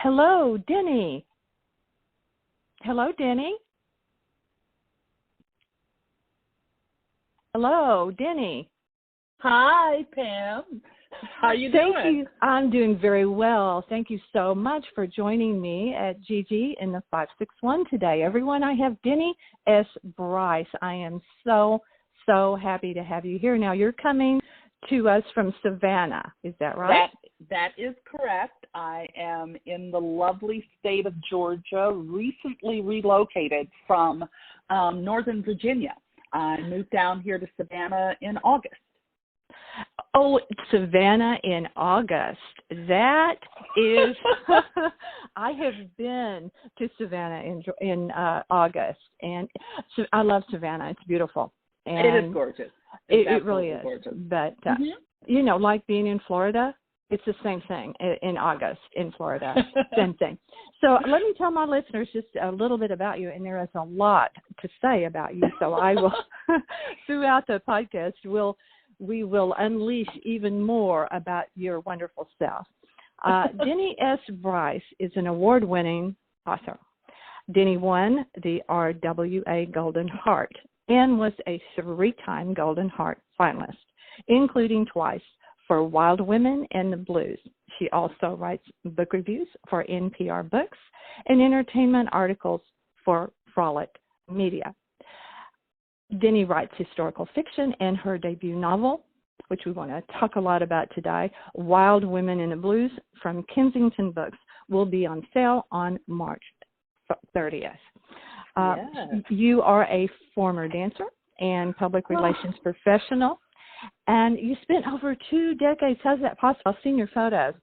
Hello, Denny. Hello, Denny. Hello, Denny. Hi, Pam. How you doing? Thank you. I'm doing very well. Thank you so much for joining me at Gigi in the 561 today. Everyone, I have Denny S. Bryce. I am so happy to have you here. Now, you're coming to us from Savannah. Is that right? That is correct. I am in the lovely state of Georgia, recently relocated from Northern Virginia. I moved down here to Savannah in August. Oh, Savannah in August. That is, I have been to Savannah in August, and so I love Savannah. It's beautiful. And it is gorgeous. It really is. Gorgeous. But, you know, like being in Florida, it's the same thing in August in Florida. Same thing. So let me tell my listeners just a little bit about you, and there is a lot to say about you. So I will, throughout the podcast, we will unleash even more about your wonderful self. Denny S. Bryce is an award-winning author. Denny won the RWA Golden Heart and was a 3-time Golden Heart finalist, including twice for Wild Women and the Blues. She also writes book reviews for NPR Books and entertainment articles for Frolic Media. Denny writes historical fiction, and her debut novel, which we want to talk a lot about today, Wild Women in the Blues, from Kensington Books, will be on sale on March 30th. You are a former dancer and public relations professional, and you spent over 2 decades. How's that possible? I've seen your photos.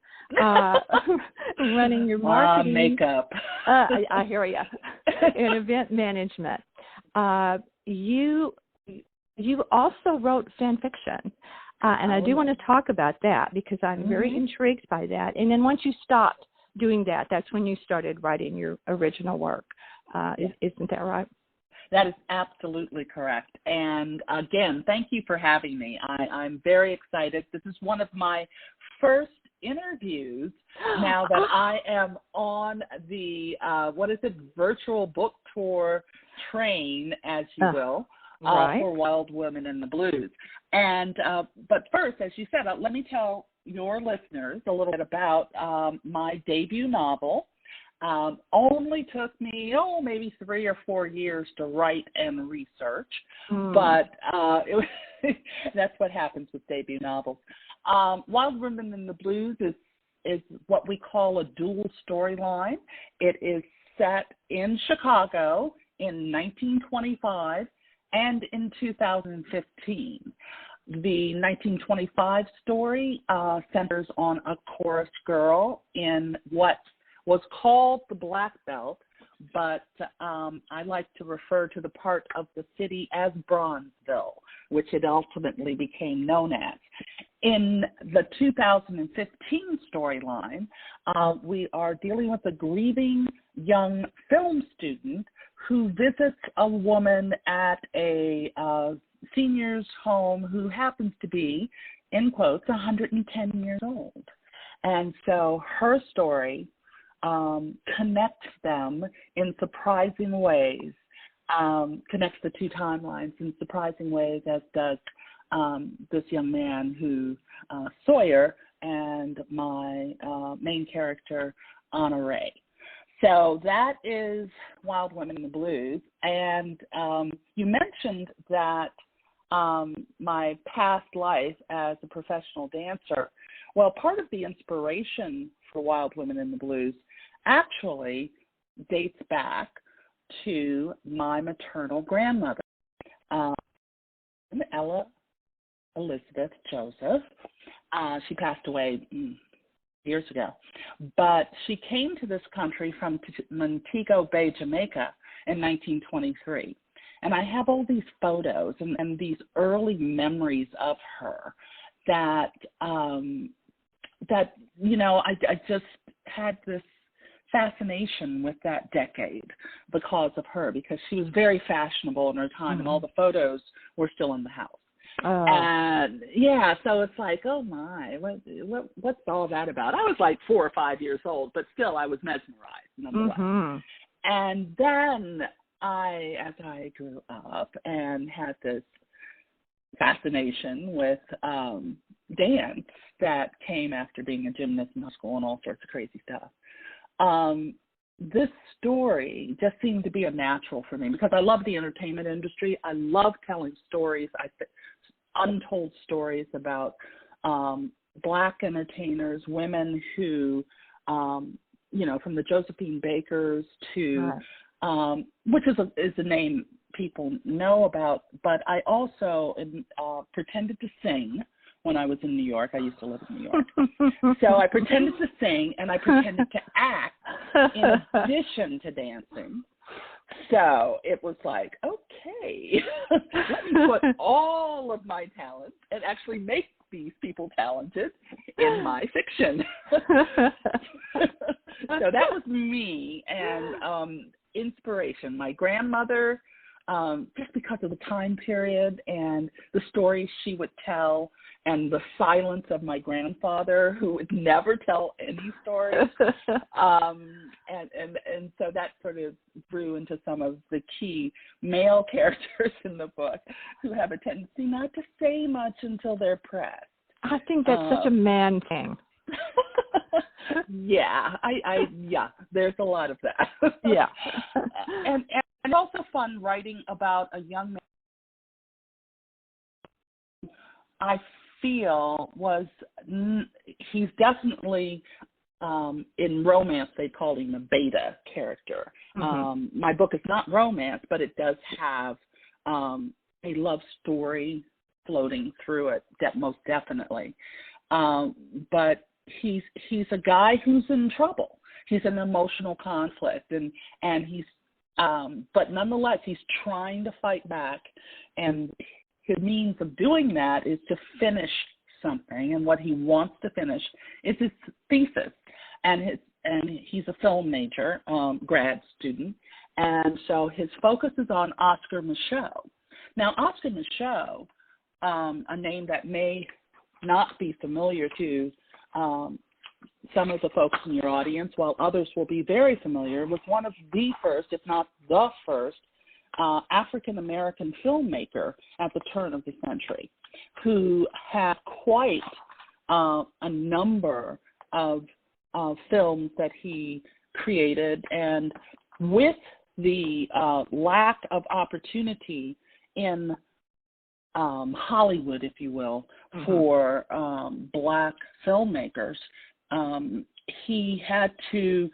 Running your marketing. Makeup. I hear you. In event management. You also wrote fan fiction, and I do want to talk about that because I'm very intrigued by that. And then once you stopped doing that, that's when you started writing your original work. Isn't that right? That is absolutely correct. And again, thank you for having me. I'm very excited. This is one of my first interviews now that I am on the, virtual book tour train, as you will, right. for Wild Women in the Blues. And but first, as you said, let me tell your listeners a little bit about my debut novel. Only took me, maybe 3 or 4 years to write and research, but that's what happens with debut novels. Wild Women in the Blues is what we call a dual storyline. It is set in Chicago in 1925 and in 2015. The 1925 story centers on a chorus girl in what was called the Black Belt, but I like to refer to the part of the city as Bronzeville, which it ultimately became known as. In the 2015 storyline, we are dealing with a grieving young film student who visits a woman at a senior's home who happens to be, in quotes, 110 years old. And so her story connects them in surprising ways, connects the 2 timelines in surprising ways, as does this young man who, Sawyer, and my main character, Anna Ray. So that is Wild Women in the Blues. And you mentioned that my past life as a professional dancer. Well, part of the inspiration for Wild Women in the Blues actually dates back to my maternal grandmother, Ella Elizabeth Joseph. She passed away years ago, but she came to this country from Montego Bay, Jamaica in 1923. And I have all these photos and these early memories of her that, I just had this fascination with that decade because of her, because she was very fashionable in her time, and all the photos were still in the house. And yeah, so it's like, oh my, what's all that about? I was like 4 or 5 years old, but still I was mesmerized nonetheless. Mm-hmm. And then as I grew up and had this fascination with dance that came after being a gymnast in high school and all sorts of crazy stuff. This story just seemed to be a natural for me because I love the entertainment industry. I love telling stories, untold stories about Black entertainers, women who, from the Josephine Bakers to, which is a name people know about, but I also pretended to sing when I was in New York. I used to live in New York. So I pretended to sing and I pretended to act in addition to dancing. So it was like, okay, let me put all of my talents and actually make these people talented in my fiction. So that was me and inspiration. My grandmother, just because of the time period and the stories she would tell and the silence of my grandfather, who would never tell any stories. And so that sort of grew into some of the key male characters in the book who have a tendency not to say much until they're pressed. I think that's such a man thing. Yeah, yeah, there's a lot of that. Yeah. And also fun writing about a young man I feel he's definitely in romance they call him a beta character. Mm-hmm. My book is not romance, but it does have a love story floating through it, most definitely. But he's a guy who's in trouble. He's in emotional conflict, and he's but nonetheless he's trying to fight back, and his means of doing that is to finish something, and what he wants to finish is his thesis, and he's a film major, grad student, and so his focus is on Oscar Micheaux. Now, Oscar Micheaux, a name that may not be familiar to some of the folks in your audience, while others will be very familiar, was one of the first, if not the first, African-American filmmaker at the turn of the century, who had quite a number of films that he created. And with the lack of opportunity in Hollywood, if you will, mm-hmm. for Black filmmakers, he had to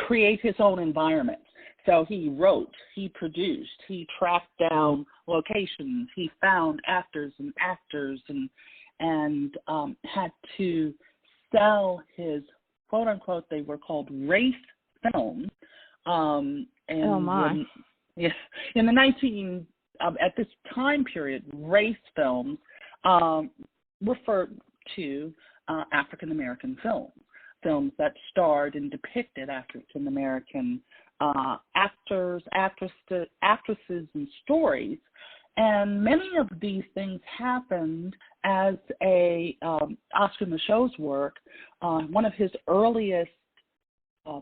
create his own environment. So he wrote, he produced, he tracked down locations, he found actors and had to sell his quote unquote, they were called race films. In the at this time period, race films referred to African American films that starred and depicted African American actors, actresses, and stories. And many of these things happened as Oscar Micheaux's work. One of his earliest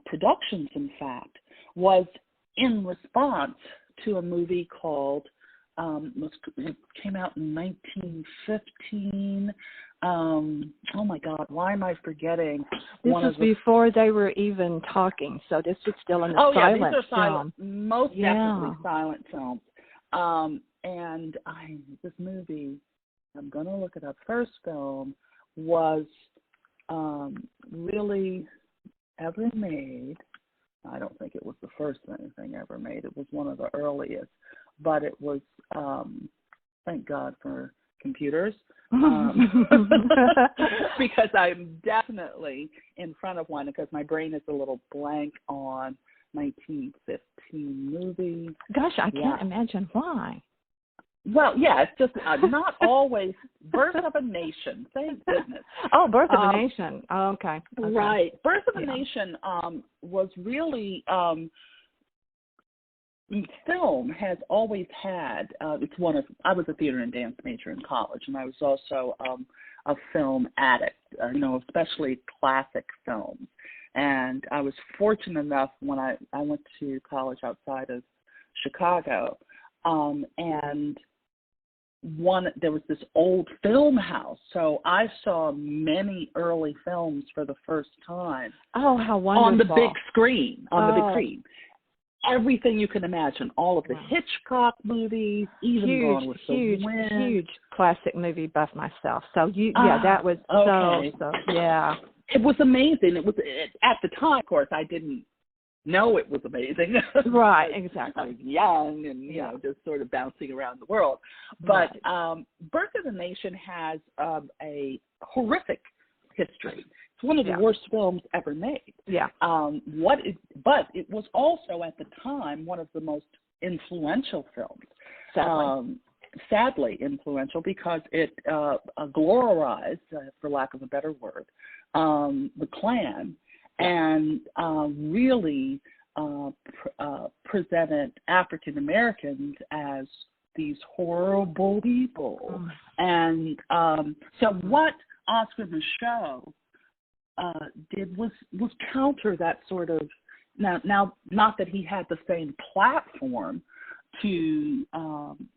productions, in fact, was in response to a movie called, it came out in 1915. Oh my God, why am I forgetting? This was before they were even talking, so this was still in the silent these are silent, film. Most definitely silent films. And this movie, I'm going to look it up. First film was really ever made. I don't think it was the first anything ever made. It was one of the earliest, but it was, thank God for computers, because I'm definitely in front of one, because my brain is a little blank on 1915 movie. Gosh, I can't imagine why. Well, yeah, it's just not always. Birth of a Nation, thank goodness. Oh, Birth of a Nation. Oh, okay. Right. Birth of a Nation was really film has always had, I was a theater and dance major in college, and I was also a film addict, especially classic films. And I was fortunate enough when I went to college outside of Chicago, and there was this old film house, so I saw many early films for the first time. Oh, how wonderful! On the big screen, everything you can imagine, all of the Hitchcock movies, even Gone with the Wind. Huge classic movie buff myself. So that was so yeah. It was amazing. It was at the time, of course, I didn't know it was amazing. Right, exactly. I was young and just sort of bouncing around the world. But Birth of the Nation has a horrific history. It's one of the worst films ever made. Yeah. But it was also at the time one of the most influential films. Sadly influential, because it glorized, for lack of a better word, the Klan, and really presented African Americans as these horrible people. And so what Oscar Micheaux did was counter that sort of, now not that he had the same platform to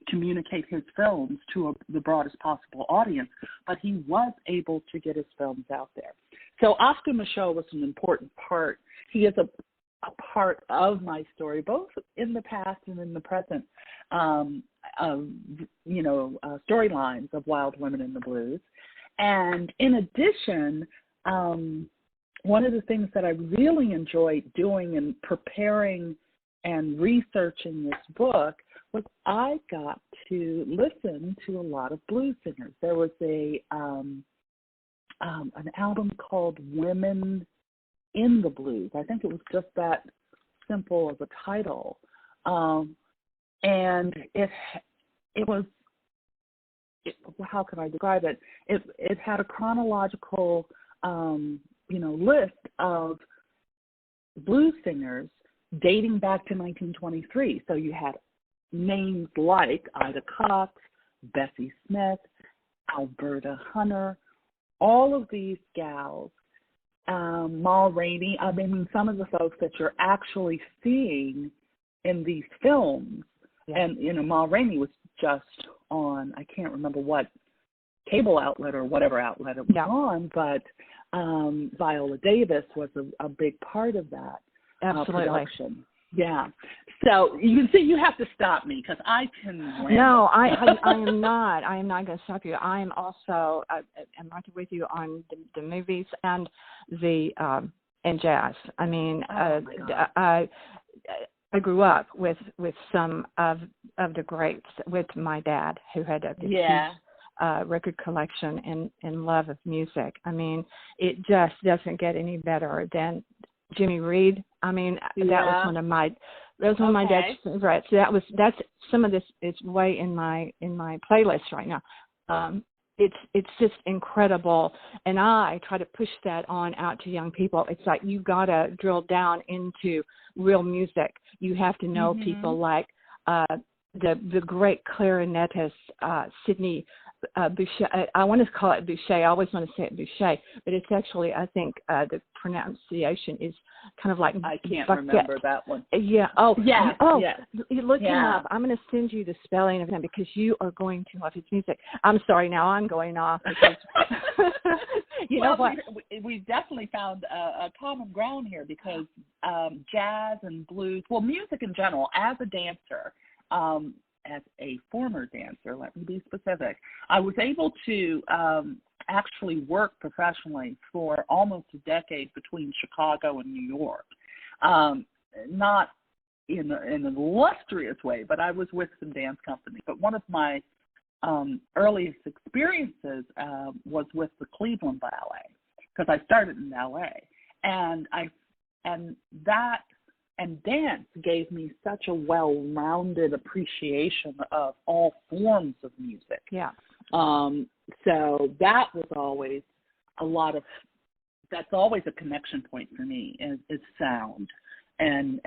communicate his films to the broadest possible audience, but he was able to get his films out there. So Oscar Micheaux was an important part. He is a part of my story, both in the past and in the present, storylines of Wild Women in the Blues. And in addition, one of the things that I really enjoyed doing and preparing and researching this book was I got to listen to a lot of blues singers. There was an album called Women in the Blues. I think it was just that simple of a title. And it was, how can I describe it? It had a chronological, list of blues singers dating back to 1923. So you had names like Ida Cox, Bessie Smith, Alberta Hunter, all of these gals, Ma Rainey. I mean, some of the folks that you're actually seeing in these films. Yeah. And, Ma Rainey was just on, I can't remember what cable outlet or whatever outlet it was on, but Viola Davis was a big part of that. Absolutely. Production. Yeah. So you can see you have to stop me because I can ramble. No, I am not. I am not going to stop you. I am also I'm right with you on the movies and the and jazz. I mean, I grew up with some of the greats, with my dad, who had a huge record collection and love of music. I mean, it just doesn't get any better than Jimmy Reed. I mean, that was one of my dad's favorites. That's some of this is way in my playlist right now. It's just incredible, and I try to push that on out to young people. It's like you gotta drill down into real music. You have to know people like the great clarinetist Sidney Boucher. I want to call it Boucher. I always want to say it Boucher, but it's actually, I think the pronunciation is kind of like I can't remember that one. Yeah. Oh, yeah. Oh, yeah. Look him up. I'm going to send you the spelling of him because you are going to love his music. I'm sorry. Now I'm going off. Because, you know what? We definitely found a common ground here because jazz and blues, well, music in general, as a dancer, as a former dancer, let me be specific, I was able to actually work professionally for almost a decade between Chicago and New York. Not in an illustrious way, but I was with some dance companies. But one of my earliest experiences was with the Cleveland Ballet, because I started in ballet. And dance gave me such a well-rounded appreciation of all forms of music. Yeah. So that was always that's always a connection point for me is sound. and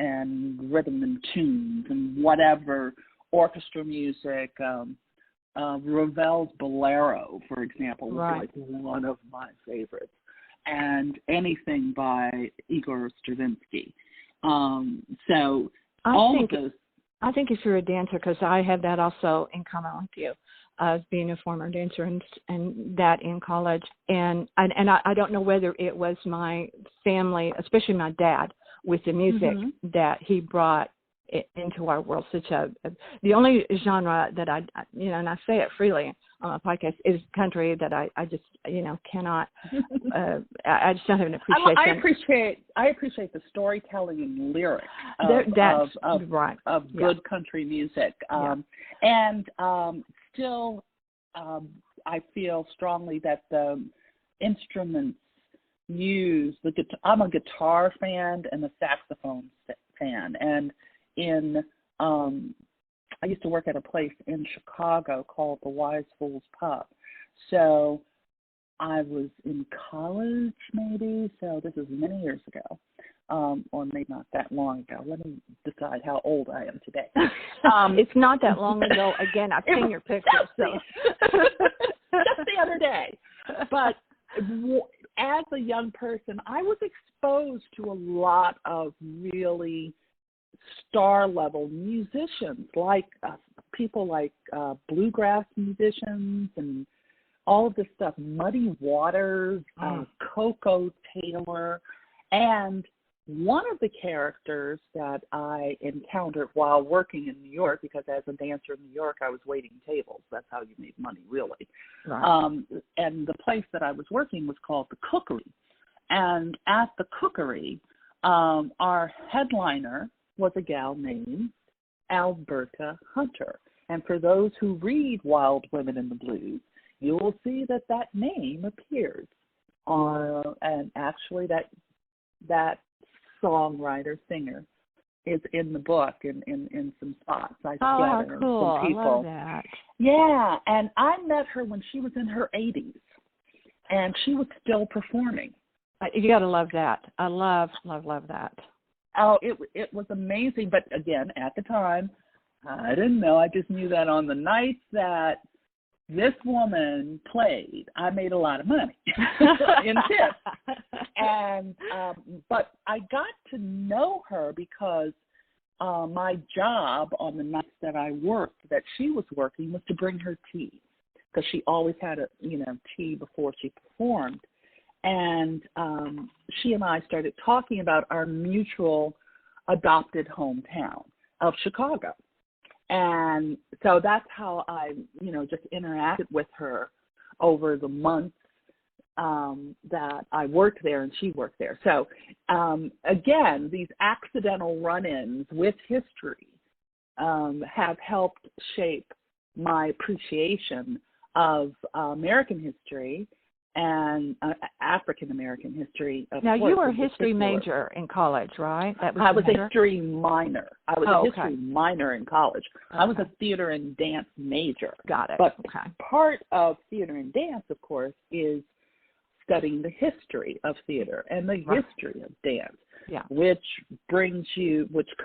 rhythm and tunes and whatever orchestra music. Ravel's Bolero, for example, was like one of my favorites, and anything by Igor Stravinsky. So all of those. I think if you're a dancer, because I have that also in common with you, as being a former dancer and that in college, and I don't know whether it was my family, especially my dad, with the music that he brought into our world. The only genre that I and I say it freely on my podcast is country, that I just cannot. I just don't have an appreciation. I appreciate the storytelling and lyrics of good country music, and still I feel strongly that the instruments used. I'm a guitar fan and a saxophone fan, and I used to work at a place in Chicago called the Wise Fool's Pub. So I was in college maybe, so this is many years ago, or maybe not that long ago. Let me decide how old I am today. It's not that long ago. Again, I've seen your pictures. Just the other day. But as a young person, I was exposed to a lot of really star-level musicians, like people like bluegrass musicians and all of this stuff, Muddy Waters, Coco Taylor. And one of the characters that I encountered while working in New York, because as a dancer in New York, I was waiting tables. That's how you made money, really. Right. And the place that I was working was called the Cookery. And at the Cookery, our headliner was a gal named Alberta Hunter. And for those who read Wild Women in the Blues, you will see that name appears. And actually that songwriter, singer, is in the book in some spots. Cool. Some people. I love that. Yeah, and I met her when she was in her 80s, and she was still performing. You got to love that. I love that. Oh, it was amazing. But again, at the time, I didn't know. I just knew that on the nights that this woman played, I made a lot of money in tips. And but I got to know her because my job on the nights that I worked, that she was working, was to bring her tea, because she always had tea before she performed. And she and I started talking about our mutual adopted hometown of Chicago. And so that's how I, just interacted with her over the months that I worked there and she worked there. So, again, these accidental run-ins with history have helped shape my appreciation of American history and African-American history. Now, you were a history major in college, right? I was a history minor. I was a history minor in college. Okay. I was a theater and dance major. Got it. But part of theater and dance, of course, is studying the history of theater and the history of dance, which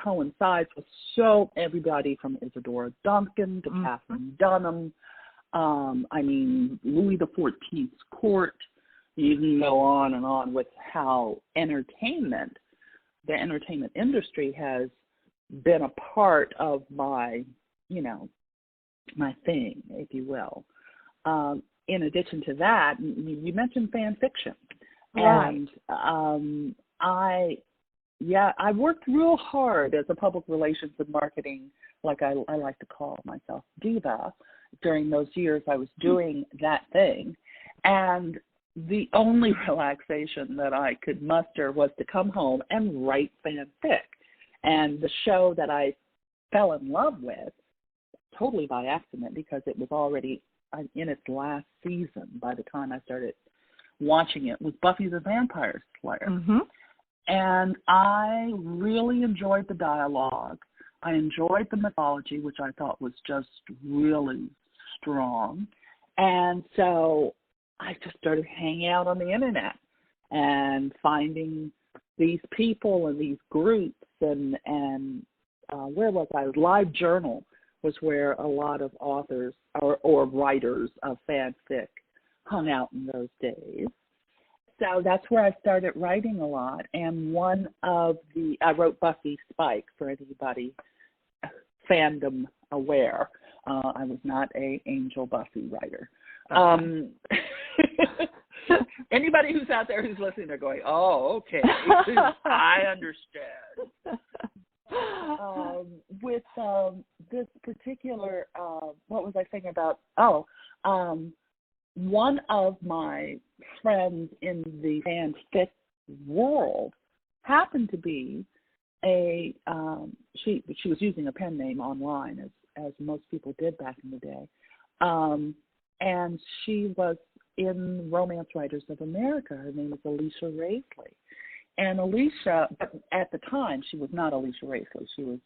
coincides with everybody from Isadora Duncan to Catherine Dunham. Louis XIV's court. You can go on and on with how the entertainment industry has been a part of my my thing, if you will. In addition to that, you mentioned fan fiction. Right. And I worked real hard as a public relations and marketing, like I like to call myself, diva. During those years, I was doing that thing. And the only relaxation that I could muster was to come home and write fanfic. And the show that I fell in love with, totally by accident, because it was already in its last season by the time I started watching it, was Buffy the Vampire Slayer. Mm-hmm. And I really enjoyed the dialogue. I enjoyed the mythology, which I thought was just really strong. And so I just started hanging out on the internet and finding these people and these groups and where was I? Live Journal was where a lot of authors or writers of fanfic hung out in those days. So that's where I started writing a lot. And I wrote Buffy Spike for anybody fandom aware. I was not a Angel Buffy writer. Anybody who's out there who's listening are going, oh, okay, I understand. With this particular, what was I saying about? One of my friends in the fanfic world happened to be she was using a pen name online as most people did back in the day, and she was in Romance Writers of America. Her name is Alicia Raisley. And Alicia, at the time, she was not Alicia Raisley. She was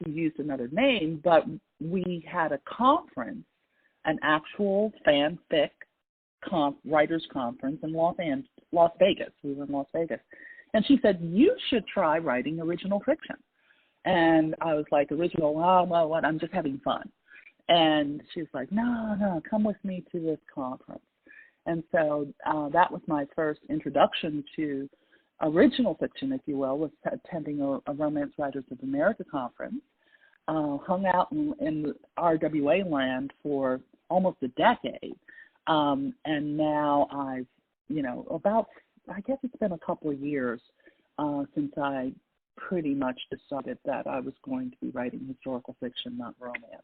who used another name, but we had a conference, an actual fanfic writers conference in Las Vegas. We were in Las Vegas. And she said, you should try writing original fiction. And I was like, original, well, what? I'm just having fun. And she was like, no, come with me to this conference. And so that was my first introduction to original fiction, if you will, was attending a Romance Writers of America conference. Hung out in RWA land for almost a decade. And now I guess it's been a couple of years since I pretty much decided that I was going to be writing historical fiction, not romance.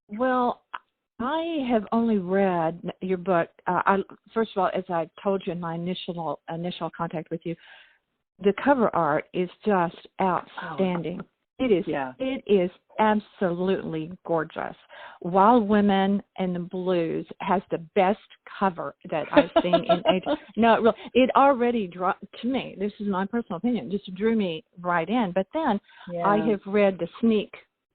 Well, I have only read your book. First of all, as I told you in my initial contact with you, the cover art is just outstanding. It is. Yeah. It is absolutely gorgeous. Wild Women and the Blues has the best cover that I've seen in ages. No, it already to me. This is my personal opinion. Just drew me right in. But then I have read the sneak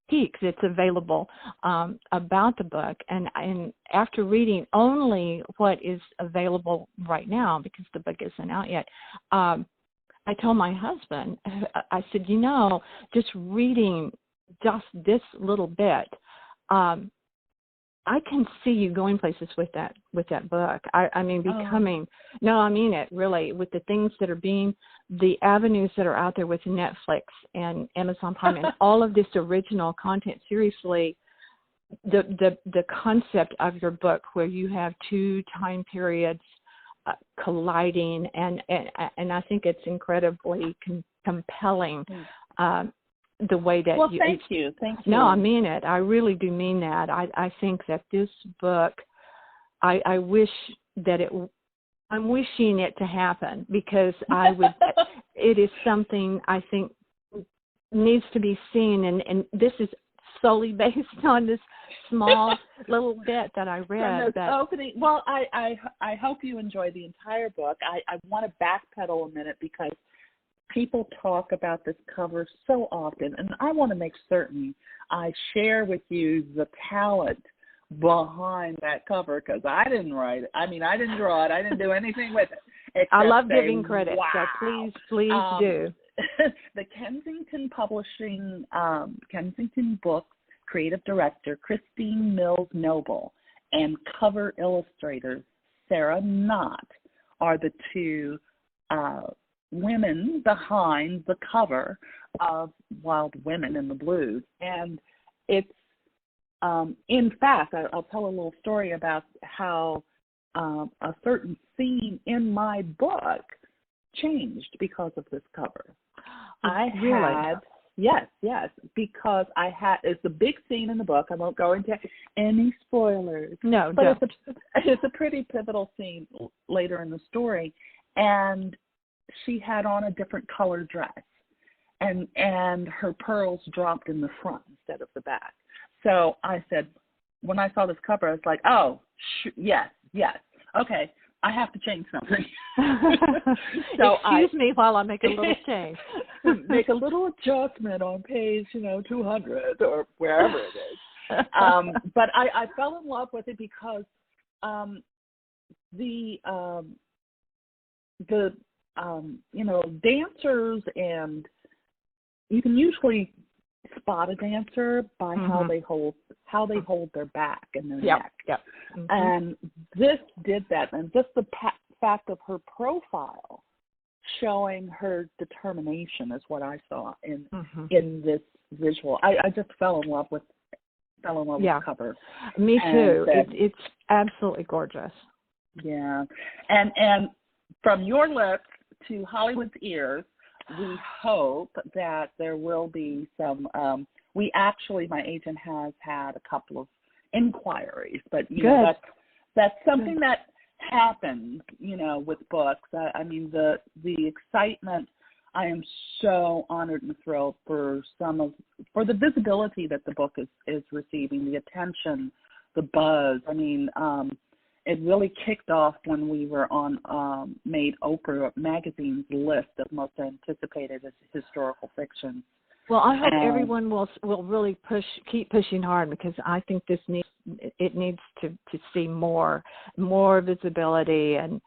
peeks that's available about the book, and after reading only what is available right now because the book isn't out yet. I told my husband, I said, just reading just this little bit, I can see you going places with that book. I mean, becoming, no, I mean it really, with the things that are the avenues that are out there with Netflix and Amazon Prime and all of this original content. Seriously, the concept of your book where you have two time periods colliding, and I think it's incredibly compelling. The way that thank you. No, I mean it. I really do mean that. I think that this book, I wish that I'm wishing it to happen because it is something I think needs to be seen, and this is solely based on this small little bit that I read. Well, I hope you enjoy the entire book. I want to backpedal a minute because people talk about this cover so often, and I want to make certain I share with you the talent behind that cover because I didn't write it. I mean, I didn't draw it. I didn't do anything with it. I love giving credit, so please do. The Kensington Kensington Books creative director, Christine Mills Noble, and cover illustrator, Sarah Knott, are the two women behind the cover of Wild Women in the Blues. And it's, in fact, I'll tell a little story about how a certain scene in my book changed because of this cover. Yes, because it's a big scene in the book. I won't go into any spoilers. No, but it's a pretty pivotal scene later in the story. And she had on a different colored dress, and her pearls dropped in the front instead of the back. So I said, when I saw this cover, I was like, yes, okay, I have to change something. So Excuse me while I make a little change. Make a little adjustment on page, 200 or wherever it is. But I fell in love with it because the dancers, and you can usually spot a dancer by how they hold their back and their neck. Yep. And this did that, and just the fact of her profile showing her determination is what I saw in this visual. I just fell in love with the cover. Me too. It's absolutely gorgeous. Yeah, and from your lips to Hollywood's ears, we hope that there will be some. My agent has had a couple of inquiries, but that's something that happens, with books. I mean, the excitement. I am so honored and thrilled for the visibility that the book is receiving, the attention, the buzz. I mean, it really kicked off when we were made Oprah magazine's list of most anticipated historical fiction. Well, I hope everyone will really keep pushing hard, because I think this needs to see more visibility, and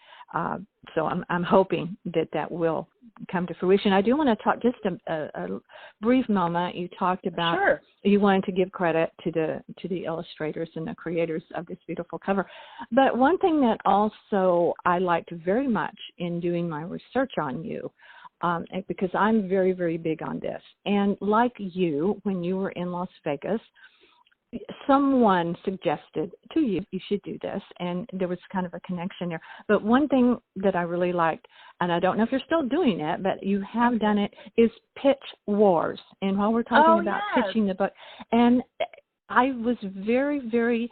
so I'm hoping that will come to fruition. I do want to talk just a brief moment. You talked about you wanted to give credit to the illustrators and the creators of this beautiful cover, but one thing that also I liked very much in doing my research on you. Because I'm very, very big on this. And like you, when you were in Las Vegas, someone suggested to you should do this, and there was kind of a connection there. But one thing that I really liked, and I don't know if you're still doing it, but you have done it, is pitch wars. And while we're talking about pitching the book, and I was very, very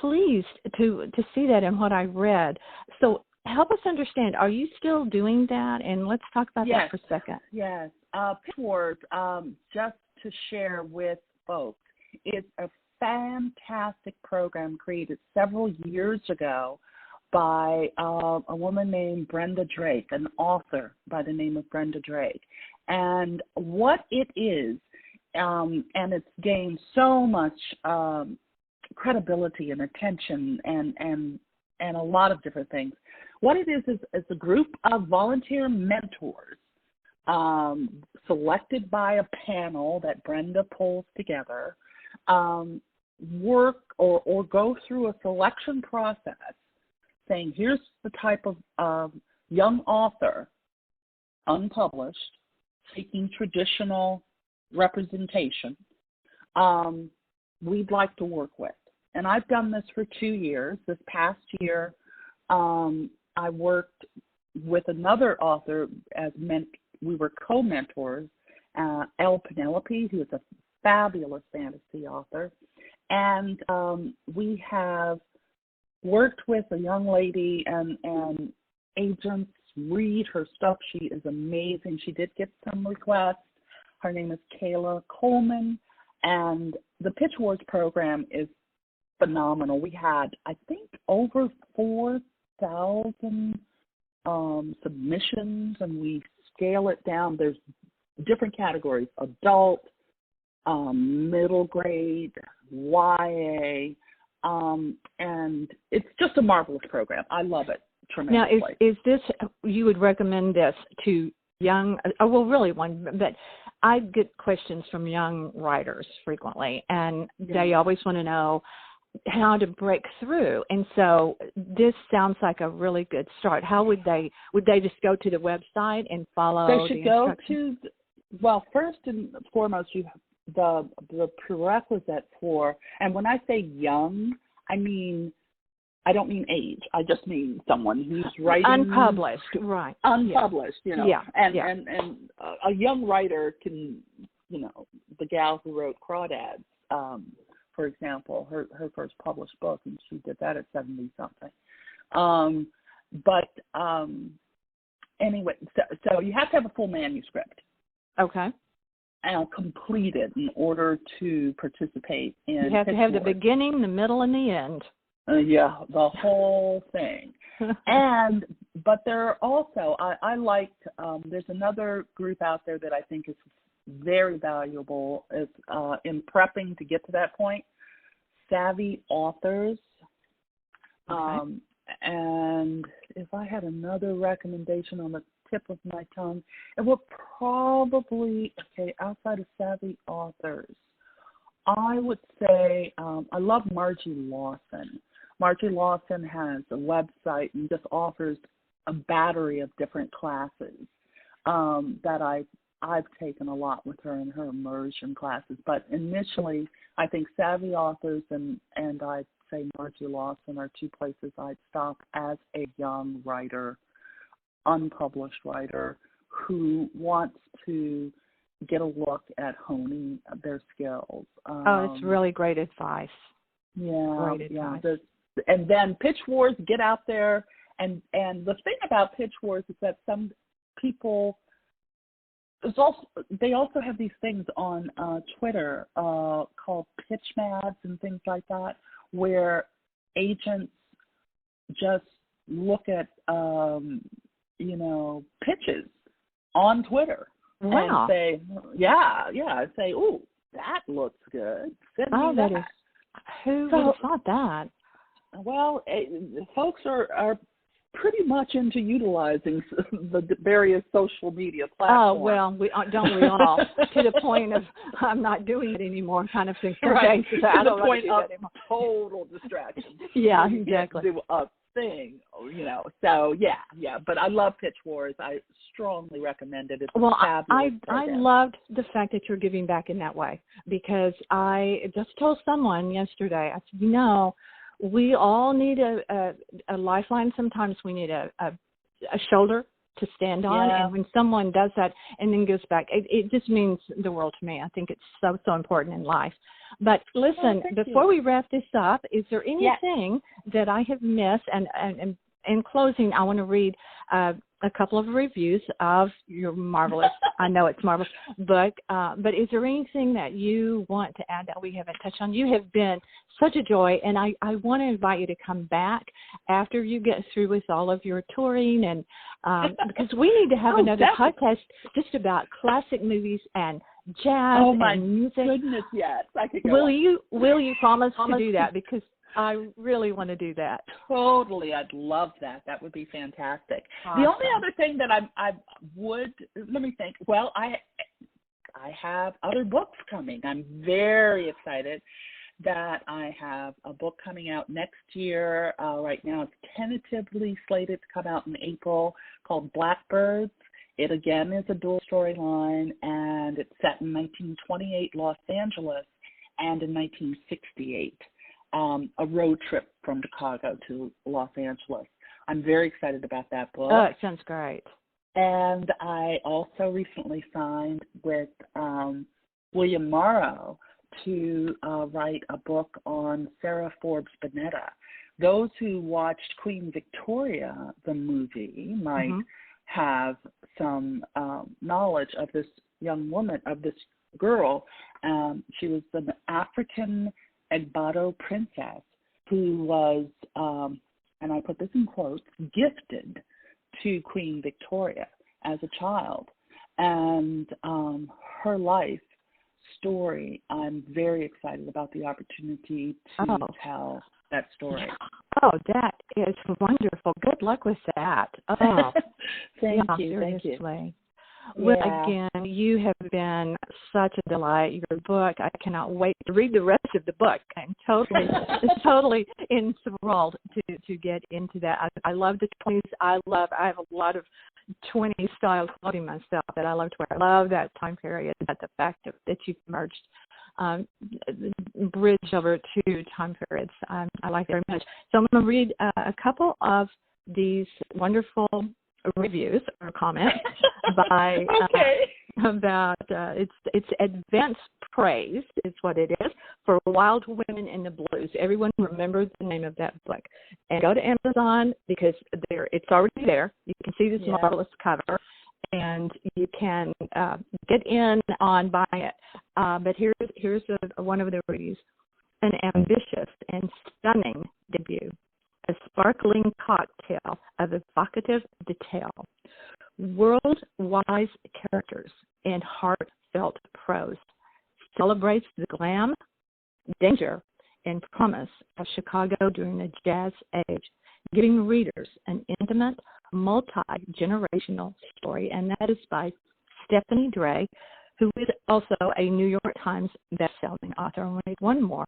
pleased to see that in what I read. So help us understand, are you still doing that? And let's talk about that for a second. Yes. Pitch Wars, just to share with folks, is a fantastic program created several years ago by a woman named Brenda Drake, an author by the name of Brenda Drake. And what it is, and it's gained so much credibility and attention and a lot of different things. What it is a group of volunteer mentors selected by a panel that Brenda pulls together, work or go through a selection process saying, here's the type of young author, unpublished, seeking traditional representation, we'd like to work with. And I've done this for 2 years. This past year, I worked with another author we were co-mentors, Elle Penelope, who is a fabulous fantasy author. And we have worked with a young lady, and agents read her stuff. She is amazing. She did get some requests. Her name is Kayla Coleman. And the Pitch Wars program is phenomenal. We had, I think, over 4,000 submissions, and we scale it down. There's different categories: adult, middle grade, YA, and it's just a marvelous program. I love it tremendously. Now, is this, you would recommend this to young, but I get questions from young writers frequently, and they always want to know how to break through. And so this sounds like a really good start. How would they just go to the website and follow the instructions? They should go to, well, first and foremost, you have the prerequisite for, and when I say young, I don't mean age. I just mean someone who's writing unpublished, right? Unpublished, And a young writer can, the gal who wrote Crawdads, for example, her first published book, and she did that at 70-something. Anyway, so you have to have a full manuscript. Okay. Completed in order to participate in. You have to have the beginning, the middle, and the end. The whole thing. But there are also, I liked, there's another group out there that I think is very valuable is in prepping to get to that point. Savvy Authors. Okay. And if I had another recommendation on the tip of my tongue, it would probably, outside of savvy authors, I would say I love Margie Lawson. Margie Lawson has a website and just offers a battery of different classes that I've taken a lot with her in her immersion classes. But initially, I think savvy authors and I'd say Margie Lawson are two places I'd stop as a young writer, unpublished writer, who wants to get a look at honing their skills. It's really great advice. Yeah, great advice. And then Pitch Wars, get out there. And the thing about Pitch Wars is that some people, they also have these things on Twitter called pitch mads and things like that, where agents just look at pitches on Twitter. Wow. And say, ooh, that looks good. Send me that is. Who would have thought that? Well, folks are pretty much into utilizing the various social media platforms. Oh, well, don't we all? To the point of I'm not doing it anymore kind of thing. Right. Okay, so I don't to the point do of that anymore. total distraction. Yeah, you exactly. can't do a thing, So, yeah. But I love Pitch Wars. I strongly recommend it. It's a fabulous program. I loved the fact that you're giving back in that way, because I just told someone yesterday, I said, we all need a lifeline. Sometimes we need a shoulder to stand on. Yeah. And when someone does that and then goes back, it just means the world to me. I think it's so important in life. But listen, before we wrap this up, is there anything that I have missed? And in closing, I want to read a couple of reviews of your marvelous, I know it's marvelous book, but is there anything that you want to add that we haven't touched on? You have been such a joy, and I want to invite you to come back after you get through with all of your touring, and because we need to have another podcast just about classic movies and jazz and music. Oh my goodness, yes. I could go Will you promise to do that? Because I really want to do that. Totally. I'd love that. That would be fantastic. Awesome. The only other thing that I would, let me think. Well, I have other books coming. I'm very excited that I have a book coming out next year. Right now it's tentatively slated to come out in April, called Blackbirds. It, again, is a dual storyline, and it's set in 1928 Los Angeles and in 1968. A road trip from Chicago to Los Angeles. I'm very excited about that book. Oh, it sounds great. And I also recently signed with William Morrow to write a book on Sarah Forbes Bonetta. Those who watched Queen Victoria, the movie, might have some knowledge of this young woman, of this girl. She was an African Egbato princess who was, and I put this in quotes, gifted to Queen Victoria as a child. And her life story, I'm very excited about the opportunity to tell that story. Oh, that is wonderful. Good luck with that. Oh, Thank you. Seriously. Well, again, you have been such a delight. Your book, I cannot wait to read the rest of the book. I'm totally enthralled to get into that. I love the 20s. I have a lot of 20s style clothing myself that I love to wear. I love that time period, that the fact that you've merged bridge over two time periods. I like it very much. So I'm going to read a couple of these wonderful reviews or comments by about it's advanced praise is what it is for Wild Women in the Blues. Everyone remembers the name of that book, and go to Amazon because it's already there. You can see this marvelous cover, and you can get in on buying it. But here's one of the reviews: an ambitious and stunning debut. A sparkling cocktail of evocative detail, world-wise characters, and heartfelt prose. Celebrates the glam, danger, and promise of Chicago during the Jazz Age. giving readers an intimate, multi-generational story, and that is by Stephanie Dray, who is also a New York Times best-selling author. I'll read one more.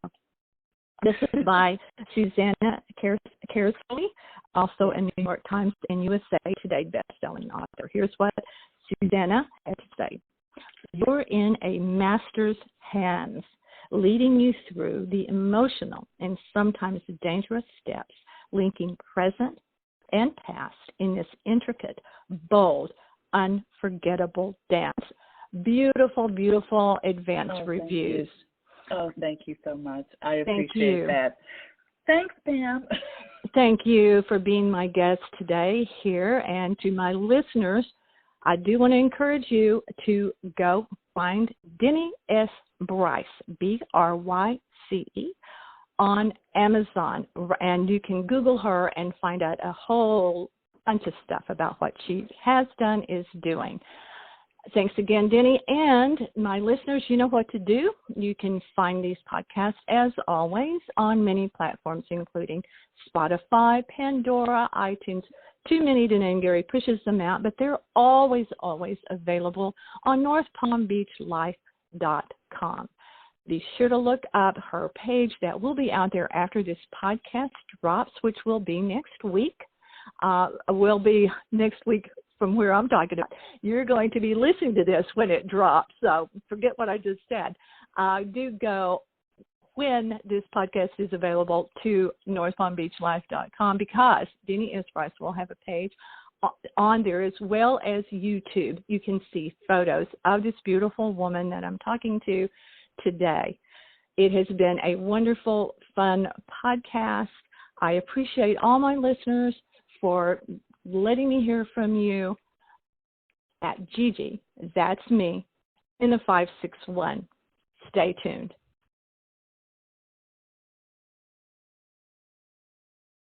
This is by Susanna Kersley, also a New York Times and USA Today best-selling author. Here's what Susanna had to say. You're in a master's hands, leading you through the emotional and sometimes dangerous steps linking present and past in this intricate, bold, unforgettable dance. Beautiful, beautiful advanced reviews. Thank you so much. I appreciate that. Thanks, Pam. Thank you for being my guest today here. And to my listeners, I do want to encourage you to go find Denny S. Bryce, B-R-Y-C-E, on Amazon. And you can Google her and find out a whole bunch of stuff about what she has done, is doing. Thanks again, Denny. And my listeners, you know what to do. You can find these podcasts, as always, on many platforms, including Spotify, Pandora, iTunes. Too many to name. Gary pushes them out, but they're always, always available on NorthPalmBeachLife.com. Be sure to look up her page. That will be out there after this podcast drops, which will be next week. Will be next week from where I'm talking about. You're going to be listening to this when it drops, so forget what I just said. Do go when this podcast is available to NorthPalmBeachLife.com, because Denny S. Bryce will have a page on there as well as YouTube. You can see photos of this beautiful woman that I'm talking to today. It has been a wonderful, fun podcast. I appreciate all my listeners for letting me hear from you at Gigi, that's me, in the 561. Stay tuned.